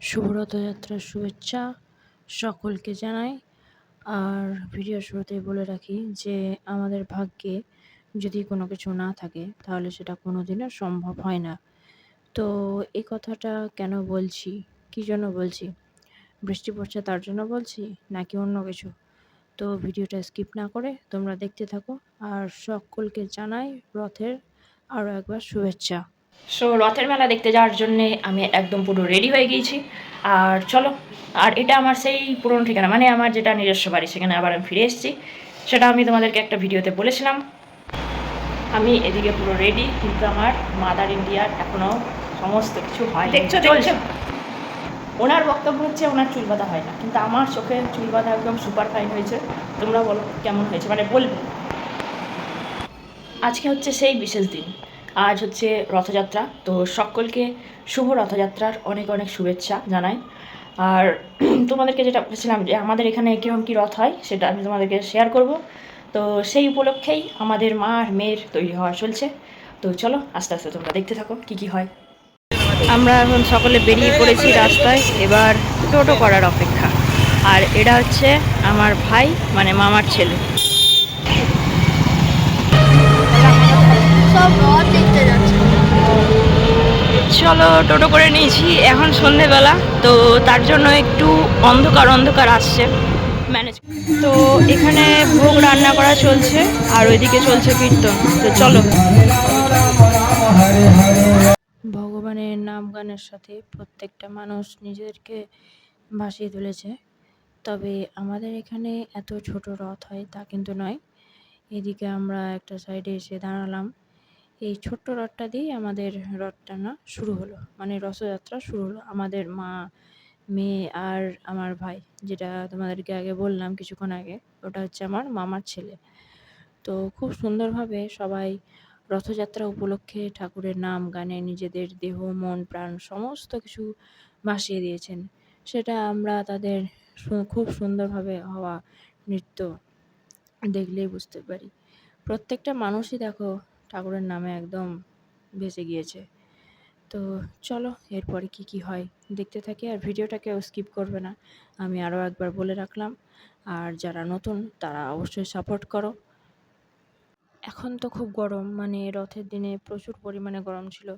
শুভ রথযাত্রার শুভেচ্ছা সকলকে জানাই। আর ভিডিও শুরুতেই বলে রাখি যে আমাদের ভাগ্যে যদি কোনো কিছু না থাকে তাহলে সেটা কোনোদিনও সম্ভব হয় না। তো এই কথাটা কেন বলছি, কী জন্য বলছি? বৃষ্টি পড়ছে তার জন্য বলছি নাকি অন্য কিছু? তো ভিডিওটা স্কিপ না করে তোমরা দেখতে থাকো। আর সকলকে জানাই রথের আরও একবার শুভেচ্ছা। রথের মেলা দেখতে যাওয়ার জন্যে আমি একদম পুরো রেডি হয়ে গিয়েছি। আর চলো, আর এটা আমার সেই পুরনো ঠিকানা, মানে আমার যেটা নিজস্ব বাড়ি, সেখানে আবার আমি ফিরে এসেছি। সেটা আমি তোমাদেরকে একটা ভিডিওতে বলেছিলাম। আমি এদিকে পুরো রেডি, কিন্তু আমার মাদার ইন্ডিয়ার এখনও সমস্ত কিছু হয়, দেখছো চলছে। ওনার বক্তব্য হচ্ছে ওনার চুল বাঁধা হয় না, কিন্তু আমার চোখে চুল বাঁধা একদম সুপার ফাইন হয়েছে। তোমরা বলো কেমন হয়েছে, মানে বলবে। আজকে হচ্ছে সেই বিশেষ দিন, আজ হচ্ছে রথযাত্রা। তো সকলকে শুভ রথযাত্রার অনেক অনেক শুভেচ্ছা জানাই। আর তোমাদেরকে যেটা বলেছিলাম যে আমাদের এখানে কীরকম কী রথ হয় সেটা আমি তোমাদেরকে শেয়ার করব। তো সেই উপলক্ষেই আমাদের মা আর মেয়ের তৈরি হওয়া চলছে। তো চলো আস্তে আস্তে তোমরা দেখতে থাকো কী কী হয়। আমরা এখন সকলে বেরিয়ে পড়েছি রাস্তায়, এবার টোটো করার অপেক্ষা। আর এটা হচ্ছে আমার ভাই, মানে মামার ছেলে। চলো, টোটো করে নিয়েছি, এখন সন্ধেবেলা, তো তার জন্য একটু অন্ধকার অন্ধকার আসছে ম্যানেজ। তো এখানে ভোগ রান্না করা চলছে আর ওইদিকে চলছে কীর্তন। তো চলো। ভগবানের নাম গানের সাথে প্রত্যেকটা মানুষ নিজেদেরকে ভাসিয়ে তুলেছে। তবে আমাদের এখানে এত ছোট রথ হয় তা কিন্তু নয়। এদিকে আমরা একটা সাইডে এসে দাঁড়ালাম। এই ছোট্ট রথটা দিয়েই আমাদের রথ টানা শুরু হলো, মানে রথযাত্রা শুরু হলো। আমাদের মা, মেয়ে আর আমার ভাই, যেটা তোমাদেরকে আগে বললাম কিছুক্ষণ আগে, ওটা হচ্ছে আমার মামার ছেলে। তো খুব সুন্দরভাবে সবাই রথযাত্রা উপলক্ষে ঠাকুরের নাম গানে নিজেদের দেহ, মন, প্রাণ সমস্ত কিছু ভাসিয়ে দিয়েছেন। সেটা আমরা তাদের খুব সুন্দরভাবে হওয়া নৃত্য দেখলেই বুঝতে পারি। প্রত্যেকটা মানুষই দেখো ঠাকুরের নামে একদম ভেসে গিয়েছে। তো চলো এরপরে কি কি হয় দেখতে থাকি, আর ভিডিওটাকেও স্কিপ করবে না, আমি আরও একবার বলে রাখলাম। আর যারা নতুন তারা অবশ্যই সাপোর্ট করো। এখন তো খুব গরম, মানে রথের দিনে প্রচুর পরিমাণে গরম ছিল,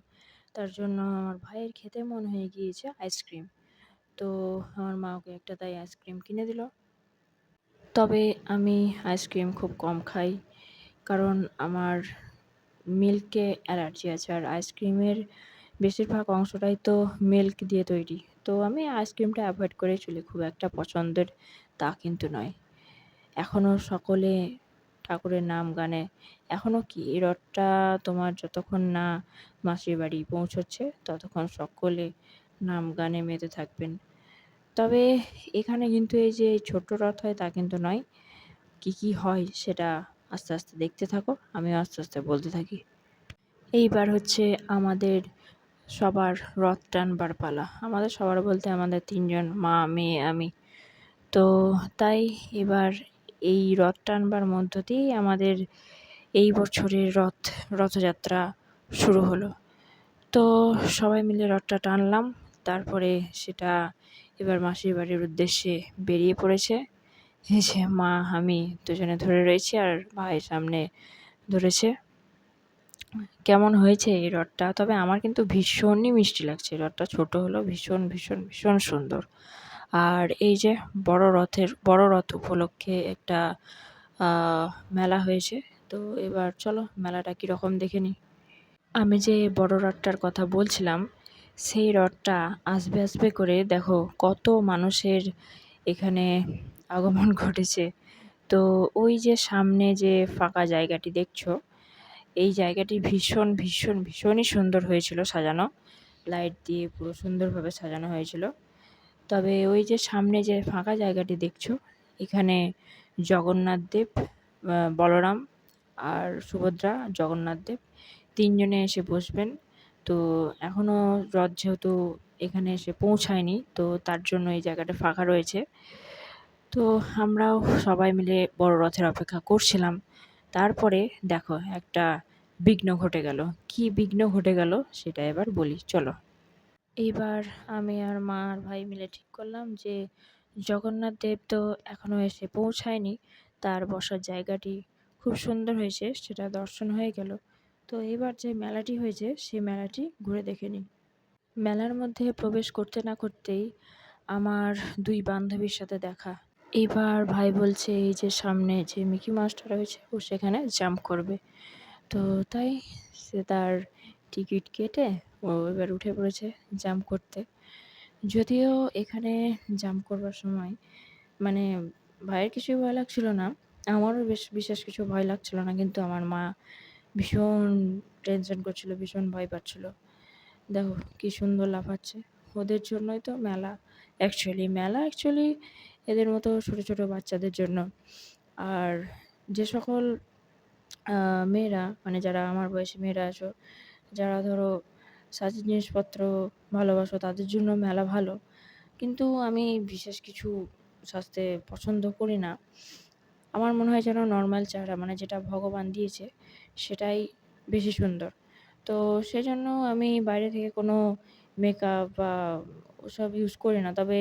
তার জন্য আমার ভাইয়ের খেতে মন হয়ে গিয়েছে আইসক্রিম। তো আমার মা ওকে একটা তাই আইসক্রিম কিনে দিল। তবে আমি আইসক্রিম খুব কম খাই, কারণ আমার মিল্কে অ্যালার্জি আছে, আর আইসক্রিমের বেশিরভাগ অংশটাই তো মিল্ক দিয়ে তৈরি। তো আমি আইসক্রিমটা অ্যাভয়েড করে চলি, খুব একটা পছন্দের তা কিন্তু নয়। এখনও সকলে ঠাকুরের নাম গানে, এখনও কি এই রথটা তোমার যতক্ষণ না মাসির বাড়ি পৌঁছচ্ছে ততক্ষণ সকলে নাম গানে মেতে থাকবেন। তবে এখানে কিন্তু এই যে ছোট্ট রথ হয় তা কিন্তু নয়। কি কি হয় সেটা আস্তে আস্তে দেখতে থাকো, আমিও আস্তে আস্তে বলতে থাকি। এইবার হচ্ছে আমাদের সবার রথ টানবার পালা। আমাদের সবার বলতে আমাদের ৩ জন, মা, মেয়ে, আমি। তো তাই এবার এই রথ টানবার মধ্য দিয়েই আমাদের এই বছরের রথযাত্রা শুরু হলো। তো সবাই মিলে রথটা টানলাম, তারপরে সেটা এবার মাসির বাড়ির উদ্দেশ্যে বেরিয়ে পড়েছে। এই যে মা, আমি দুজনে ধরে রয়েছি আর ভাই সামনে ধরেছে। কেমন হয়েছে এই রথটা? তবে আমার কিন্তু ভীষণই মিষ্টি লাগছে। রথটা ছোট হলেও ভীষণ ভীষণ ভীষণ সুন্দর। আর এই যে বড় রথ উপলক্ষে একটা মেলা হয়েছে। তো এবার চলো মেলাটা কীরকম দেখে নিই। আমি যে বড় রথটার কথা বলছিলাম, সেই রথটা আসবে আসবে করে দেখো কত মানুষের এখানে আগমন ঘটেছে। তো ওই যে সামনে যে ফাঁকা জায়গাটি দেখছো, এই জায়গাটি ভীষণ ভীষণ ভীষণই সুন্দর হয়েছিল সাজানো, লাইট দিয়ে পুরো সুন্দরভাবে সাজানো হয়েছিল। তবে ওই যে সামনে যে ফাঁকা জায়গাটি দেখছো, এখানে জগন্নাথ দেব, বলরাম আর সুভদ্রা, জগন্নাথ দেব ৩ জনে এসে বসবেন। তো এখনও রথ যেহেতু এখানে এসে পৌঁছায়নি, তো তার জন্য এই জায়গাটা ফাঁকা রয়েছে। তো আমরাও সবাই মিলে বড় রথের অপেক্ষা করছিলাম। তারপরে দেখো একটা বিঘ্ন ঘটে গেল। কি বিঘ্ন ঘটে গেল সেটা এবার বলি, চলো। এইবার আমি আর মা আর ভাই মিলে ঠিক করলাম যে জগন্নাথ দেব তো এখনো এসে পৌঁছায়নি। তার বসার জায়গাটি খুব সুন্দর হয়েছে, সেটা দর্শন হয়ে গেল। তো এবার যে মেলাটি হয়েছে সেই মেলাটি ঘুরে দেখে নিই। মেলার মধ্যে প্রবেশ করতে না করতেই আমার ২ বান্ধবীর সাথে দেখা। এবার ভাই বলছে এই যে সামনে যে মিকি মাউসটা রয়েছে ও সেখানে জাম্প করবে। তো তাই সে তার টিকিট কেটে ও এবার উঠে পড়েছে জাম্প করতে। যদিও এখানে জাম্প করবার সময় মানে ভাইয়ের কিছুই ভয় লাগছিল না। আমারও বিশেষ কিছু ভয় লাগছিল না। কিন্তু আমার মা ভীষণ টেনশন করছিল, ভীষণ ভয় পাচ্ছিল। দেখো কি সুন্দর লাফাচ্ছে। ওদের জন্যই তো মেলা। মেলা এদের মতো ছোট, ছোট বাচ্চাদের জন্য। আর যে সকল মেয়েরা মানে যারা আমার বয়সী মেয়েরা আছো, যারা ধরো সাজের জিনিসপত্র ভালোবাসো তাদের জন্য মেলা ভালো। কিন্তু আমি বিশেষ কিছু সাজতে পছন্দ করি না। আমার মনে হয় যেন নরমাল চেহারা মানে যেটা ভগবান দিয়েছে সেটাই বেশি সুন্দর। তো সেজন্য আমি বাইরে থেকে কোনো মেকআপ বা ওসব ইউজ করি না। তবে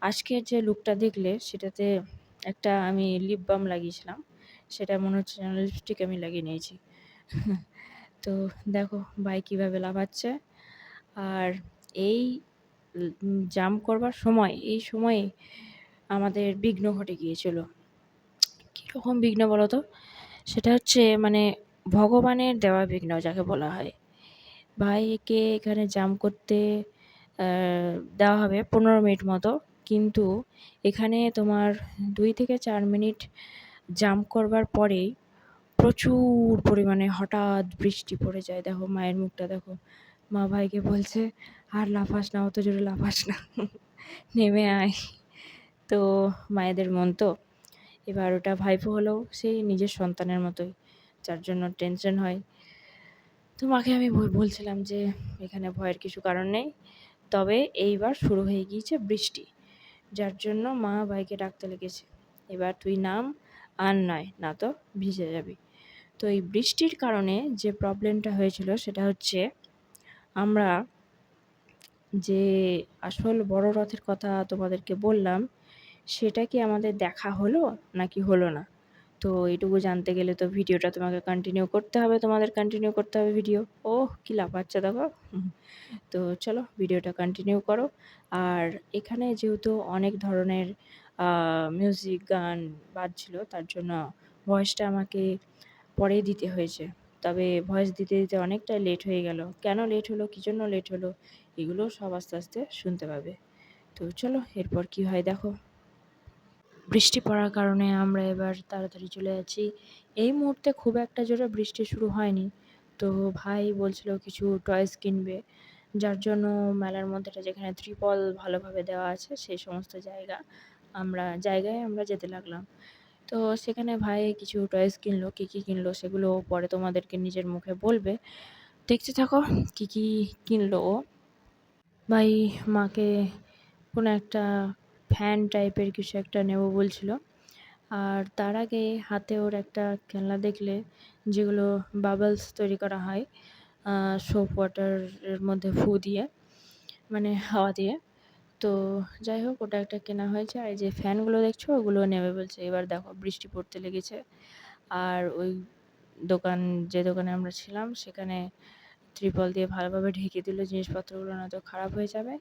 আজকের যে লুকটা দেখলে সেটাতে একটা আমি লিপ বাম লাগিয়েছিলাম। সেটা মনে হচ্ছে যেন লিপস্টিক আমি লাগিয়ে নিয়েছি। তো দেখো ভাই কীভাবে লাফাচ্ছে। আর এই জাম্প করবার সময় এই সময়ে আমাদের বিঘ্ন ঘটে গিয়েছিল। কীরকম বিঘ্ন বলো তো? সেটা হচ্ছে মানে ভগবানের দেওয়া বিঘ্ন যাকে বলা হয়। ভাইকে এখানে জাম্প করতে দেওয়া হবে ১৫ মিনিট মতো। কিন্তু এখানে তোমার ২ থেকে ৪ মিনিট জাম্প করবার পরেই প্রচুর পরিমাণে হঠাৎ বৃষ্টি পড়ে যায়। দেখো মায়ের মুখটা দেখো। মা ভাইকে বলছে, "আর লাফাস না, অত জোরে লাফাস না। নেমে আয়।" তো মায়েদের মন তো। এবার ওটা ভাইপো হলেও সেই নিজের সন্তানের মতোই, যার জন্য টেনশন হয়। তো মাকে আমি বলছিলাম যে এখানে ভয়ের কিছু কারণ নেই। তবে এইবার শুরু হয়ে গিয়েছে বৃষ্টি, যার জন্য মা ভাইকে ডাকতে লেগেছে, "এবার তুই নাম, আর নয় না তো ভিজে যাবি।" তো এই বৃষ্টির কারণে যে প্রবলেমটা হয়েছিল সেটা হচ্ছে আমরা যে আসল বড় রথের কথা তোমাদেরকে বললাম সেটা কি আমাদের দেখা হলো নাকি হলো না? তো এইটুকু জানতে গেলে তো ভিডিওটা তোমাকে কন্টিনিউ করতে হবে, তোমাদের কন্টিনিউ করতে হবে ভিডিও। ওহ! কি লাফাচ্ছে দেখো। তো চলো ভিডিওটা কন্টিনিউ করো। আর এখানে যেহেতু অনেক ধরনের মিউজিক, গান বাজছিল তার জন্য ভয়েসটা আমাকে পরেই দিতে হয়েছে। তবে ভয়েস দিতে, দিতে অনেকটা লেট হয়ে গেল। কেন লেট হলো, কী জন্য লেট হলো এগুলো সব আস্তে, আস্তে শুনতে পাবে। তো চলো এরপর কী হয় দেখো। বৃষ্টি পড়ার কারণে আমরা এবার তাড়াতাড়ি চলে যাচ্ছি। এই মুহূর্তে খুব একটা জোরে বৃষ্টি শুরু হয়নি। তো ভাই বলছিল কিছু টয়েস কিনবে, যার জন্য মেলার মধ্যেটা যেখানে ত্রিপল ভালোভাবে দেওয়া আছে সেই সমস্ত জায়গায় আমরা যেতে লাগলাম। তো সেখানে ভাই কিছু টয়েস কিনলো। কী, কী কিনলো সেগুলো পরে তোমাদেরকে নিজের মুখে বলবে। দেখতে থাকো কী, কী কিনলো ও। ভাই মাকে কোনো একটা ফ্যান টাইপের কিছু একটা নেব বলছিল। আর তার আগে হাতে ওর একটা খেলনা দেখলে যেগুলো বাবলস তৈরি করা হয় সোপ ওয়াটারের মধ্যে ফু দিয়ে মানে হাওয়া দিয়ে। তো যাই হোক ওটা একটা কেনা হয়েছে। আর এই যে ফ্যানগুলো দেখছো ওগুলো নেবে বলছে। এবার দেখো বৃষ্টি পড়তে লেগেছে। আর ওই যে দোকানে আমরা ছিলাম সেখানে ত্রিপল দিয়ে ভালোভাবে ঢেকে দিল জিনিসপত্রগুলো, নয়তো খারাপ হয়ে যাবে।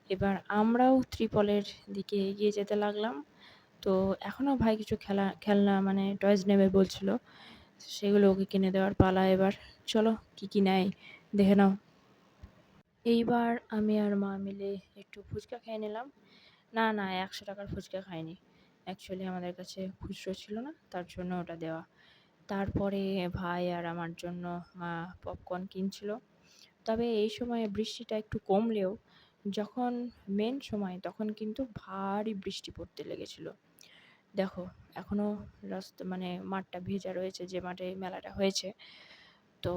এবার আমরাও ত্রিপলের দিকে এগিয়ে যেতে লাগলাম। তো এখনও ভাই কিছু খেলনা মানে টয়েস নেবে বলছিল। সেগুলো ওকে কিনে দেওয়ার পালা এবার। চলো কী, কী নেয় দেখে নাও। এইবার আমি আর মা মিলে একটু ফুচকা খেয়ে নিলাম। না, না ১০০ টাকার ফুচকা খাইনি। অ্যাকচুয়ালি আমাদের কাছে খুচরো ছিল না, তার জন্য ওটা দেওয়া। তারপরে ভাই আর আমার জন্য মা পপকর্ন কিনছিল। তবে এই সময়ে বৃষ্টিটা একটু কমলেও যখন মেন সময় তখন কিন্তু ভারী বৃষ্টি পড়তে লেগেছিল। দেখো এখনও মানে মাঠটা ভেজা রয়েছে, যে মাঠে মেলাটা হয়েছে। তো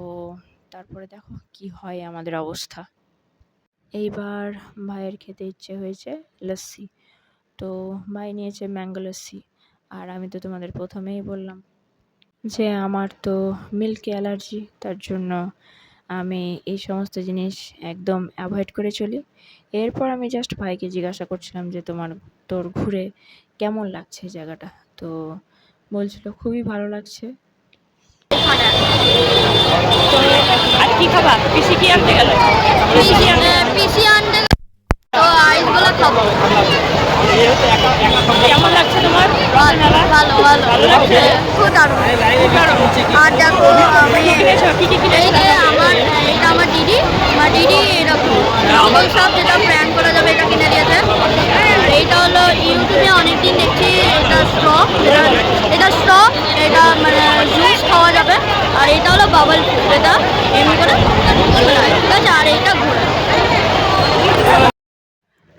তারপরে দেখো কি হয় আমাদের অবস্থা। এইবার ভাইয়ের খেতে ইচ্ছে হয়েছে লস্যি। তো ভাই নিয়েছে ম্যাঙ্গো লস্যি। আর আমি তো তোমাদের প্রথমেই বললাম যে আমার তো মিল্কে অ্যালার্জি, তার জন্য আমি এই সমস্ত জিনিস একদম অ্যাভয়েড করে চলি। এরপর আমি জাস্ট ভাইকে জিজ্ঞাসা করছিলাম যে, তোর ঘুরে কেমন লাগছে এই জায়গাটা? তো বলছিল খুবই ভালো লাগছে। তো আর কি খাবা? পিসি কি আনতে গেল? পিসি আনতে তো আইসগুলো খাবো। কেমন লাগছে তোমার? ভালো ভালো ভালো ভালো লাগছে? খুব দারুণ। আর দেখো আমি এই যে এটা আমার দিদি এরকম নকল সব যেটা প্র্যাঙ্ক করা যাবে এটা কিনে দিয়েছে। আর এটা হলো ইউটিউবে অনেকদিন দেখছি এটা স্ট্র এটা মানে জুস খাওয়া যাবে। আর এটা হলো বাবল এটা এমনি করে ঘোরায়, ঠিক আছে। আর এটা ঘোরায়।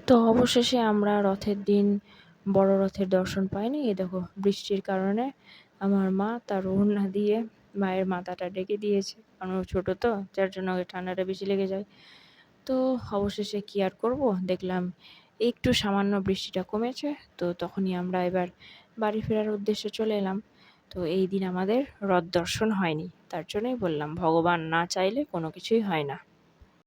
তো অবশেষে আমরা রথের দিন বড় রথের দর্শন পাইনি। এই দেখো বৃষ্টির কারণে আমার মা তার ওড়না দিয়ে মায়ের মাথাটা ঢেকে দিয়েছে, কারণ ও ছোটো তো, যার জন্য ওকে ঠান্ডাটা বেশি লেগে যায়। তো অবশেষে কি আর করব, দেখলাম একটু সামান্য বৃষ্টিটা কমেছে, তো তখনই আমরা এবার বাড়ি ফেরার উদ্দেশ্যে চলে এলাম। তো এই দিন আমাদের রথ দর্শন হয়নি, তার জন্যই বললাম ভগবান না চাইলে কোনো কিছুই হয় না।